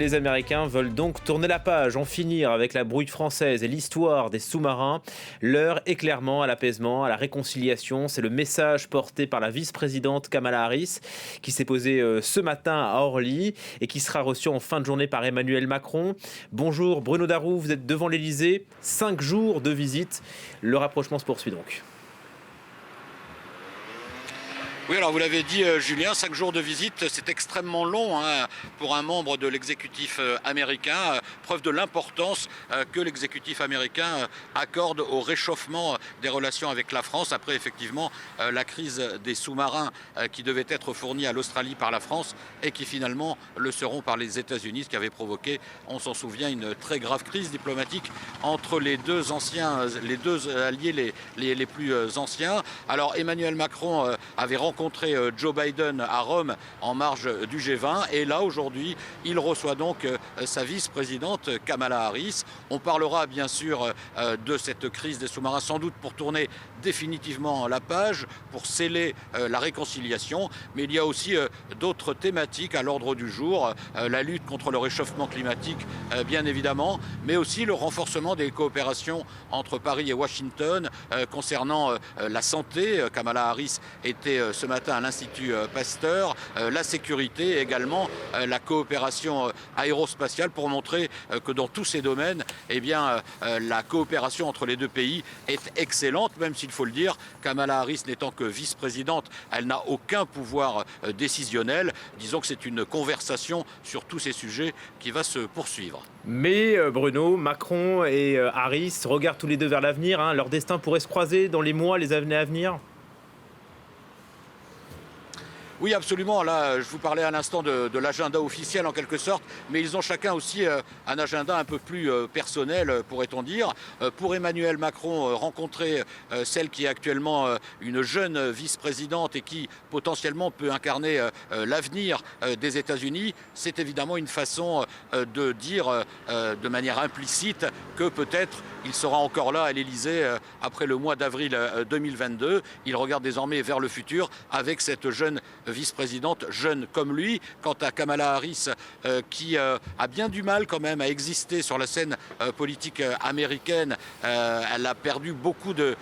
Les Américains veulent donc tourner la page, en finir avec la brouille française et l'histoire des sous-marins. L'heure est clairement à l'apaisement, à la réconciliation. C'est le message porté par la vice-présidente Kamala Harris, qui s'est posée ce matin à Orly et qui sera reçue en fin de journée par Emmanuel Macron. Bonjour Bruno Darroux, vous êtes devant l'Elysée. 5 jours de visite. Le rapprochement se poursuit donc. Oui, alors vous l'avez dit, Julien, 5 jours de visite, c'est extrêmement long pour un membre de l'exécutif américain. Preuve de l'importance que l'exécutif américain accorde au réchauffement des relations avec la France, après effectivement la crise des sous-marins qui devaient être fournis à l'Australie par la France et qui finalement le seront par les États-Unis, ce qui avait provoqué, on s'en souvient, une très grave crise diplomatique entre les deux alliés les plus anciens. Alors Emmanuel Macron avait rencontré Joe Biden à Rome en marge du G20 et là aujourd'hui il reçoit donc sa vice-présidente Kamala Harris. On parlera bien sûr de cette crise des sous-marins, sans doute pour tourner définitivement la page, pour sceller la réconciliation, mais il y a aussi d'autres thématiques à l'ordre du jour, la lutte contre le réchauffement climatique bien évidemment, mais aussi le renforcement des coopérations entre Paris et Washington concernant la santé. Kamala Harris était ce matin à l'Institut Pasteur, la sécurité et également la coopération aérospatiale pour montrer que dans tous ces domaines, eh bien, la coopération entre les deux pays est excellente, même s'il faut le dire, Kamala Harris n'étant que vice-présidente, elle n'a aucun pouvoir décisionnel. Disons que c'est une conversation sur tous ces sujets qui va se poursuivre. Mais Bruno, Macron et Harris regardent tous les deux vers l'avenir. Leur destin pourrait se croiser dans les mois, les années à venir. Oui, absolument. Là, je vous parlais à l'instant de l'agenda officiel en quelque sorte, mais ils ont chacun aussi un agenda un peu plus personnel, pourrait-on dire. Pour Emmanuel Macron, rencontrer celle qui est actuellement une jeune vice-présidente et qui potentiellement peut incarner l'avenir des États-Unis, c'est évidemment une façon de dire de manière implicite que peut-être il sera encore là à l'Élysée après le mois d'avril 2022. Il regarde désormais vers le futur avec cette jeune vice-présidente, jeune comme lui. Quant à Kamala Harris, qui a bien du mal quand même à exister sur la scène politique américaine, elle a perdu beaucoup de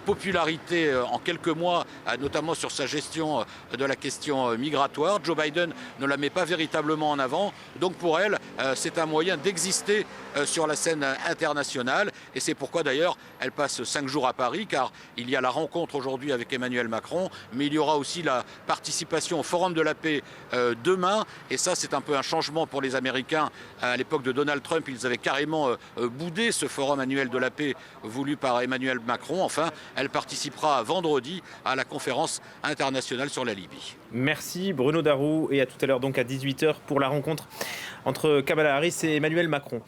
popularité en quelques mois, notamment sur sa gestion de la question migratoire. Joe Biden ne la met pas véritablement en avant. Donc pour elle, c'est un moyen d'exister sur la scène internationale. Et c'est pourquoi d'ailleurs, elle passe 5 jours à Paris, car il y a la rencontre aujourd'hui avec Emmanuel Macron, mais il y aura aussi la participation au Forum de la paix demain. Et ça, c'est un peu un changement pour les Américains. À l'époque de Donald Trump, ils avaient carrément boudé ce Forum annuel de la paix voulu par Emmanuel Macron. Enfin, elle participera vendredi à la conférence internationale sur la Libye. Merci Bruno Darroux et à tout à l'heure donc à 18 h pour la rencontre entre Kamala Harris et Emmanuel Macron.